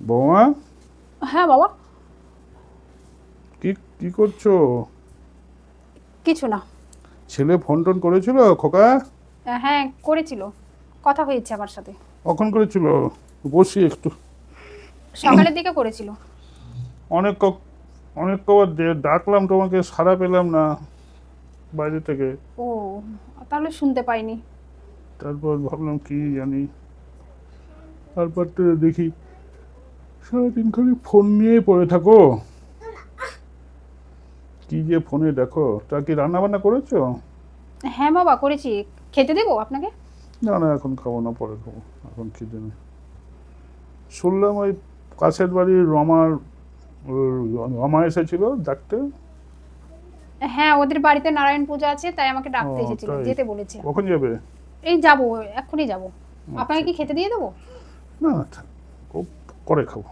বৌমা, হ্যাঁ বাবা। কি কি করছো? কিছু না। ছেলে ফোন টোন করেছিল খোকা? হ্যাঁ করেছিল, কথা হয়েছে আমার সাথে। কখন করেছিল? বসি একটু। সকালের দিকে করেছিল। অনেক অনেক কবার ডাকলাম তোমাকে, সাড়া পেলাম না বাইরে থেকে। ও, তাহলে শুনতে পাইনি। তারপর ভাবলাম কি জানি, তারপর তো দেখি সারাদিন খালি ফোন নিয়েই পড়ে থাকো। কি যে ফোনে দেখো। তা কি রান্না বান্না করেছো? হ্যাঁ বাবা করেছি। খেতে দেবো আপনাকে? না না, এখন খাবো না, পরে খাবো, এখন খিদে নেই। শুনলাম ওই কাছের বাড়ির রমা এসেছিল ডাকতে। হ্যাঁ ওদের বাড়িতে নারায়ণ পূজা আছে, তাই আমাকে ও ডাকতে এসেছিল, তাই, যেতে বলেছে। কখন যাবে? এই যাবো, এক্ষুনি যাবো। আপনাকে আচ্ছা, কি খেতে দিয়ে দেবো? না না থাক, করে খাবো।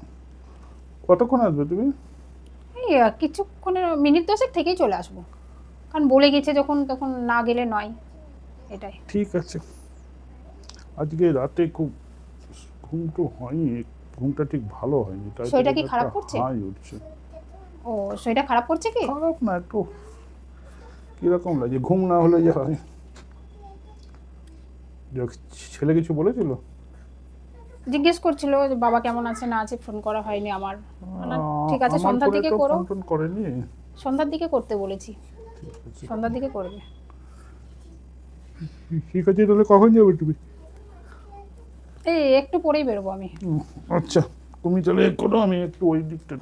কতক্ষণ আসবে তুমি? এই কিছুক্ষণের মিনিট 10 থেকেই চলে আসবো, কারণ বলে গেছে যখন, তখন না গেলে নয়, এটাই। ঠিক আছে। আজকে রাতে খুব ঘুম তো হয়নি, ঘুমটা ঠিক ভালো হয়নি, তাই শরীরটা কি খারাপ করছে? হাই উঠছে। ও, শরীরটা খারাপ করছে কি? খারাপ না, একটু কিরকম লাগে, ঘুম না হলে যে হয়। ছেলে কিছু বলেছিল? জিজ্ঞেস করছিল যে বাবা কেমন আছে না আছে, ফোন করা হয়নি আমার। ঠিক আছে, আমার সন্ধ্যার ফোনে দিকে তো করো। ফোন টোন করেনি। সন্ধ্যার দিকে করতে বলেছি, ঠিক আছে, সন্ধ্যার দিকে করবে। ঠিক আছে, তাহলে কখন যাবে তুমি? এই একটু পরেই বেরোবো আমি। আচ্ছা, তুমি তাহলে করো, আমি একটু ওই দিকটা।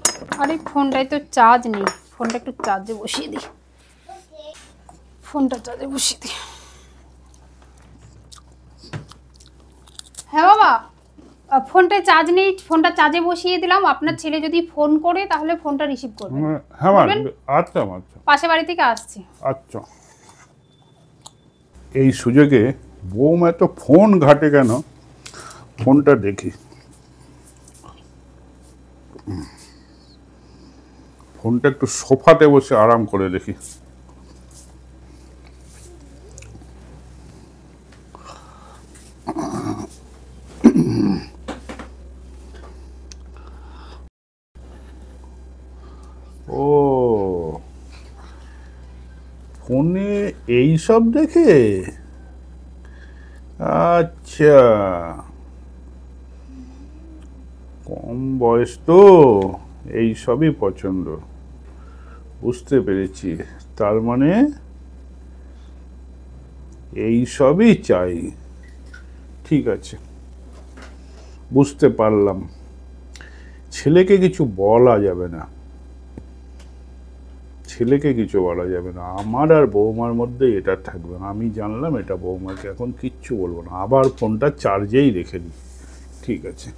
আরে ফোনটায় তো চার্জ নেই, ফোনটা একটু চার্জে বসিয়ে দিই। ফোনটা চার্জে বসিয়ে দিই। হ্যাঁ বাবা, ফোনটায় চার্জ নেই, ফোনটা চার্জে বসিয়ে দিলাম। আপনার ছেলে যদি ফোন করে তাহলে ফোনটা রিসিভ করবে। হ্যাঁ বলবেন? আচ্ছা আচ্ছা পাশে বাড়ি থেকে আসছি। আচ্ছা। এই সুযোগে বৌমা তো ফোন ঘাটে কেন, ফোনটা দেখি। ফোনটা একটু সোফাতে বসে আরাম করে দেখি। ও, ফোনে এই সব দেখে, আচ্ছা, কম বয়স তো, এই সবই পছন্দ, বুঝতে পেরেছি। তার মানে এই সবই চাই। ঠিক আছে, বুঝতে পারলাম। ছেলেকে কিছু বলা যাবে না, ছেলেকে কিছু বলা যাবে না, আমার আর বৌমার মধ্যে এটা থাকবে না। আমি জানলাম এটা, বৌমাকে এখন কিচ্ছু বলবো না। আবার ফোনটা চার্জেই রেখে দিই। ঠিক আছে।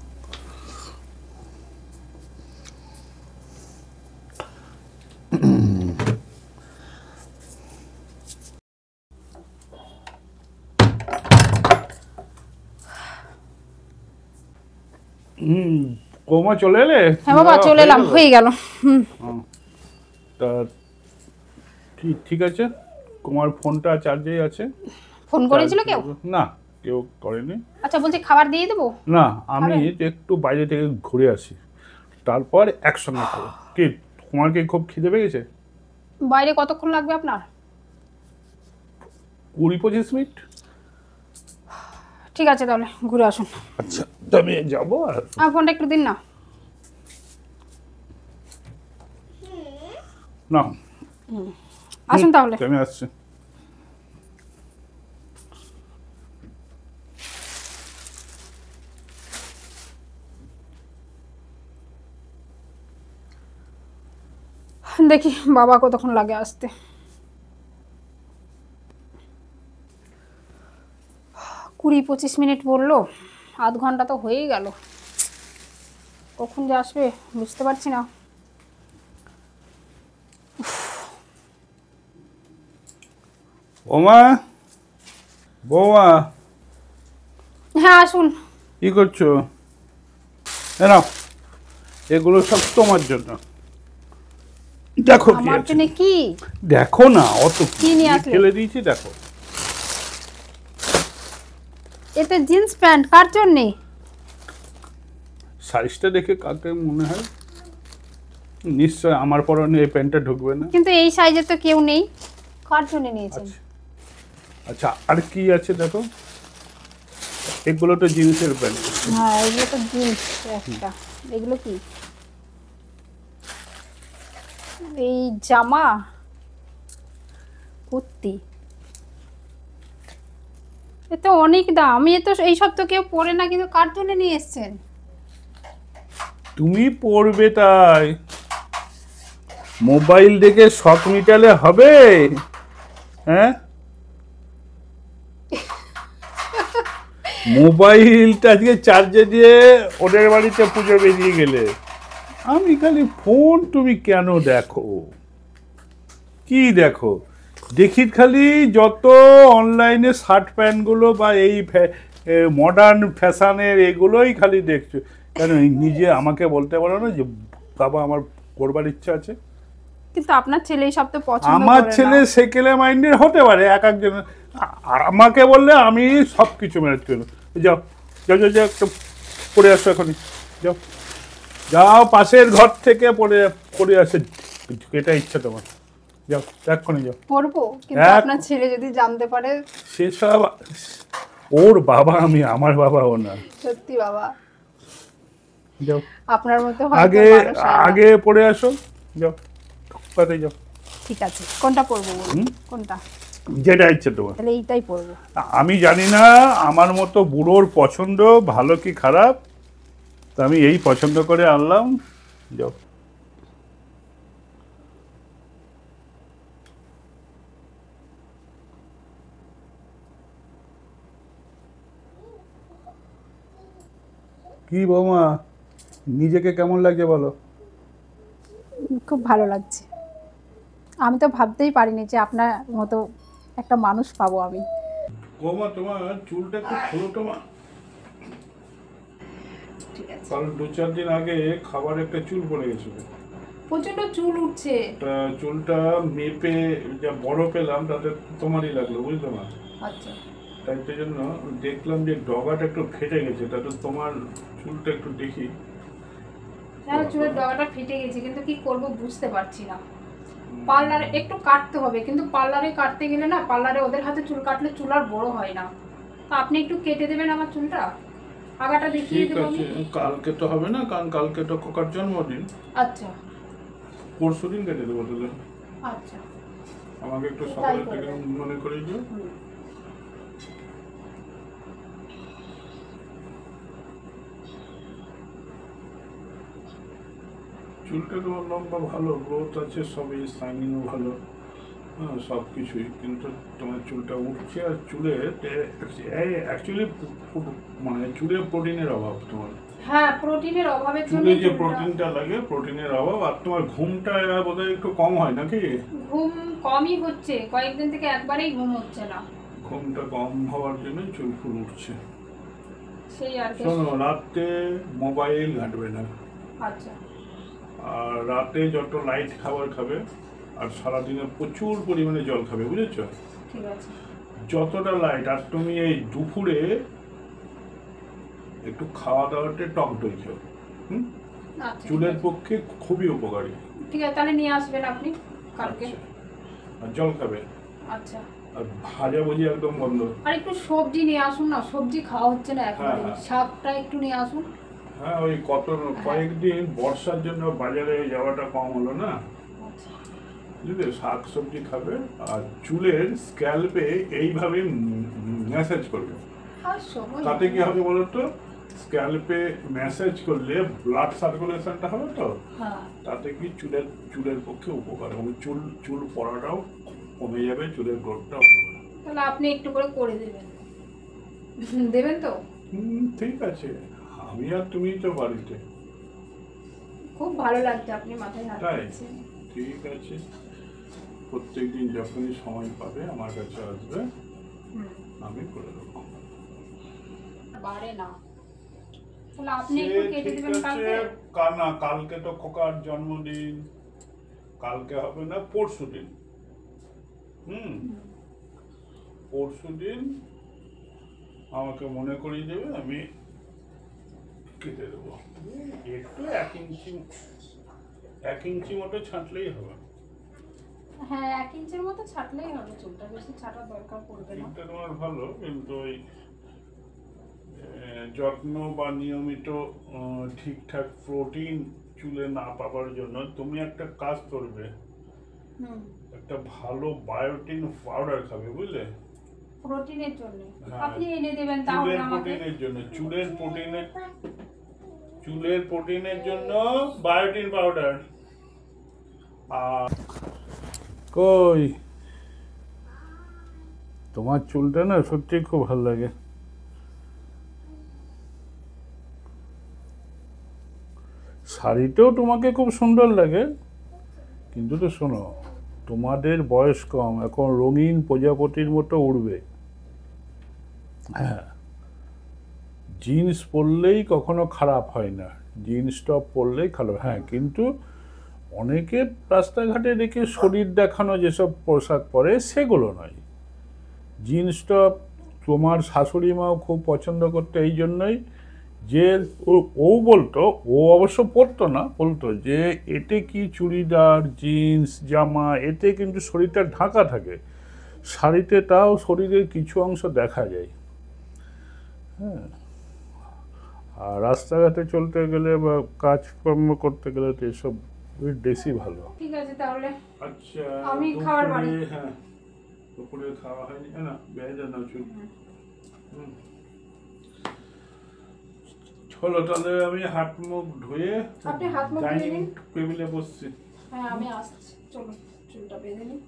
বৌমা চলে এলে? হ্যাঁ বাবা চলে এলাম, হয়ে গেল। তা ঠিক আছে, তোমার ফোনটা চার্জেই আছে। ফোন করেছিল কেউ? না, কেউ করেনি। আচ্ছা বলছি খাবার দিয়ে দেবো? না, আমি একটু বাইরে থেকে ঘুরে আসি, তারপর একসঙ্গে খাবো। কি, তোমার কি খুব খিদে পেয়েছে? বাইরে কতক্ষণ লাগবে আপনার? 20-25 মিনিট। ঠিক আছে তাহলে ঘুরে আসুন। আচ্ছা, তবে যাবো। আর ফোনটা একটু দিন না। না, আসুন তাহলে। আমি আসছি। দেখি বাবা কতক্ষণ লাগে আসতে। 20-25 মিনিট বললো, আধ ঘন্টা তো হয়েই গেল। কখন যে আসবে বুঝতে পারছি না। বৌমা, বৌমা, হ্যাঁ আসুন। কি করছো? নাও, এগুলো সব তোমার জন্য। দেখো কি আমার আছে। জন্য কি? দেখো না, অত কি নিয়ে আসলে? ফেলে দিয়েছি, দেখো। এতে জিন্স প্যান্ট কার জন্যে? সাইজটা দেখে কাকে মনে হয় নিশ্চয় আমার পরনে এই প্যান্টটা ঢুকবে না। কিন্তু এই সাইজে তো কেউ নেই, কার জন্য নিয়েছেন? আচ্ছা আচ্ছা, আর কি আছে দেখো, এগুলো তো জিন্সের প্যান্ট। হ্যাঁ এগুলো তো জিন্স একটা। এগুলো কি? এই জামা, কুর্তি, এ তো অনেক দাম। এ তো এইসব তো কেউ পরে না, কিন্তু কার জন্য নিয়ে এসছেন? তুমি পড়বে তাই মোবাইল দেখে শখ মিটালে হবে? হ্যাঁ, মোবাইলটা আজকে চার্জে দিয়ে ওদের বাড়িতে পুজো বেরিয়ে গেলে আমি খালি ফোন, তুমি কেন দেখো? কি দেখো? দেখি খালি যত অনলাইনে শার্ট প্যান্টগুলো বা এই মডার্ন ফ্যাশনের এগুলোই খালি দেখছো কেন? নিজে আমাকে বলতে পারো না যে বাবা আমার করবার ইচ্ছা আছে? কিন্তু আপনার ছেলে সব তো পছন্দ আমার করে ছেলে না। সেকেলে মাইন্ডের হতে পারে, এক একজন। আর আমাকে বললে আমি সব কিছু ম্যানেজ করবো। যাও যাও যাও যাও, একটু পড়ে আসো এখনই, যাও যাও, পাশের ঘর থেকে পড়ে আসে, এটা ইচ্ছা তোমার, যাও এক্ষুনি যাও। পরবো, কিন্তু এক- আপনার ছেলে যদি জানতে পারে। সেসব ওর বাবা আমি, আমার বাবাও না। সত্যি বাবা, যাও আপনার মতো হয়তো আগে মানুষ হয় না। আগে পড়ে আসো, যাও কোথায় যাও, ঠিক আছে, কোনটা পরবো বলুন? কোনটা? যেটা ইচ্ছে তোমার। তাহলে এইটাই পরবো। আমি জানি না আমার মতো বুড়োর পছন্দ ভালো কি খারাপ, তা আমি এই পছন্দ করে আনলাম, যাও। কি বৌমা, নিজেকে কেমন লাগছে বলো? খুব ভালো লাগছে। আমি তো ভাবতেই পারিনি যে আপনার মতো একটা মানুষ পাবো আমি। বৌমা তোমার চুলটা একটু খোলো তোমার, ঠিক আছে। কারণ 2-4 দিন আগে খাবার একটা চুল পড়ে গেছিল। প্রচন্ড চুল উঠছে। তা চুলটা মেপে যা বড় পেলাম তাতে তোমারই লাগলো, বুঝলো না? আচ্ছা। তাই জন্য দেখলাম যে ডগাটা একটু ফেটে গেছে, তাতে তোমার চুলটা একটু দেখি। হ্যাঁ, চুলের ডগাটা ফেটে গেছে, কিন্তু কি করব বুঝতে পারছি না। পার্লারে একটু কাটতে হবে, কিন্তু পার্লারে কাটতে গেলে না, পার্লারে ওদের হাতে চুল কাটলে চুল আর বড় হয় না। তা আপনি একটু কেটে দেবেন আমার চুলটা, আগাটা দেখিয়ে ঠিক দেবো আছে, আমি। কালকে তো হবে না, কারণ কালকে তো খোকার জন্মদিন, আচ্ছা পরশুদিন কেটে দেবো তাহলে। আচ্ছা। আমাকে একটু তাই সকালের করবেন। থেকে মনে করে দিও। হুম। চুলটা তোমার লম্বা ভালো, গ্রোথ আছে, সবই শাইনিংও ভালো, হ্যাঁ সব কিছুই, কিন্তু তোমার চুলটা উঠছে, আর চুলে অ্যাকচুয়ালি মানে চুলে প্রোটিনের অভাব তোমার। হ্যাঁ, প্রোটিনের অভাবের জন্য চুলে যে প্রোটিনটা লাগে, প্রোটিনের অভাব, আর তোমার ঘুমটা বোধহয় একটু কম হয় নাকি? ঘুম কমই হচ্ছে, কয়েকদিন থেকে একবারেই ঘুম হচ্ছে না। ঘুমটা কম হওয়ার জন্য চুল ফুল উঠছে। সেই আর কি। শোনো, রাতে মোবাইল ঘাঁটবে না, আচ্ছা আর রাতে যত লাইট খাবার খাবে, আর সারাদিনে প্রচুর পরিমাণে জল খাবে, বুঝেছো? ঠিক আছে। যতটা লাইট, আর তুমি এই দুপুরে একটু খাওয়া দাওয়াতে টক দই খেও, হুম? আচ্ছা চুলের পক্ষে খুবই উপকারী। ঠিক আছে, তাহলে নিয়ে আসবেন আপনি কালকে। আচ্ছা, আর জল খাবে, আচ্ছা। আর ভাজা ভুজি একদম বন্ধ। আর একটু সবজি নিয়ে আসুন না, সবজি খাওয়া হচ্ছে না একবারে। হ্যাঁ। শাকটা একটু নিয়ে আসুন। হ্যাঁ, ওই কয়েকদিন বর্ষার জন্য বাজারে যাওয়াটা কম হলো না, আচ্ছা বুঝলে? শাক সবজি খাবে, আর চুলের স্ক্যাল্পে এইভাবে ম্যাসাজ করবে। আর সময় তাতে কি হবে বলো তো? স্ক্যাল্পে ম্যাসাজ করলে ব্লাড সার্কুলেশনটা হবে তো, হ্যাঁ। তাতে কি চুলের পক্ষে উপকার হবে, চুল পড়াটাও কমে যাবে, চুলের গ্রোথটাও হবে। তাহলে আপনি একটু করে দেবেন। দেবেন তো? ঠিক আছে, আমি আর তুমি তো বাড়িতে। খুব ভালো লাগছে আপনি মাথায় হাত তাই? দিচ্ছেন। ঠিক আছে, প্রত্যেকদিন যখনই সময় পাবে আমার কাছে আসবে, হুম। আমি করে দেবো। বাড়ে না, তাহলে আপনি সে একটু কেটে ঠিক দেবেন আছে, কালকে। কালকে তো খোকার জন্মদিন, কালকে হবে না, পরশুদিন। পরশুদিন আমাকে মনে করিয়ে দেবে, আমি কেটে দেবো একটু 1 ইঞ্চি মতো ছাঁটলেই হবে। হ্যাঁ 1 ইঞ্চির মতো ছাটলেই হবে, চুলটা বেশি ছাটার দরকার পড়বে না। চুলটা তোমার ভালো, কিন্তু ওই যত্ন বা নিয়মিত ঠিকঠাক প্রোটিন চুলে না পাওয়ার জন্য তুমি একটা কাজ করবে, একটা ভালো বায়োটিন পাউডার খাবে, বুঝলে? প্রোটিনের জন্য হ্যাঁ, আপনি এনে দেবেন তাহলে চুলের আমাকে। প্রোটিনের জন্য, চুলের প্রোটিনের জন্য বায়োটিন পাউডার। আর কই তোমার চুলটা না সত্যি খুব ভালো লাগে। শাড়িতেও তোমাকে খুব সুন্দর লাগে, কিন্তু তো শোনো, তোমাদের বয়স কম, এখন রঙিন প্রজাপতির মতো উড়বে। হ্যাঁ, জিন্স পরলেই কখনো খারাপ হয় না, জিন্স টপ পরলেই খারাপ, হ্যাঁ, কিন্তু অনেকে রাস্তাঘাটে দেখে শরীর দেখানো যেসব পোশাক পরে সেগুলো নয়। জিন্স টপ তোমার শাশুড়ি মাও খুব পছন্দ করতো, এই জন্যই যে ও বলতো, ও অবশ্য পরতো না, বলতো যে এতে কি চুড়িদার জিন্স জামা, এতে কিন্তু শরীরটা ঢাকা থাকে, শাড়িতে তাও শরীরের কিছু অংশ দেখা যায়। হ্যাঁ, আর রাস্তাঘাটে চলতে গেলে বা কাজকর্ম করতে গেলে তো এসব বেশি ভালো। ঠিক আছে তাহলে আচ্ছা, আমি খাবার বাড়ি। হ্যাঁ, দুপুরে খাওয়া হয়নি না, বেজে না চুল। চলো তাহলে আমি হাত মুখ ধুয়ে আপনি হাত মুখ ধুয়ে ডাইনিং নিন। টেবিলে বসছি। হ্যাঁ আমি আসছি, চলো চুলটা বেঁধে নিই।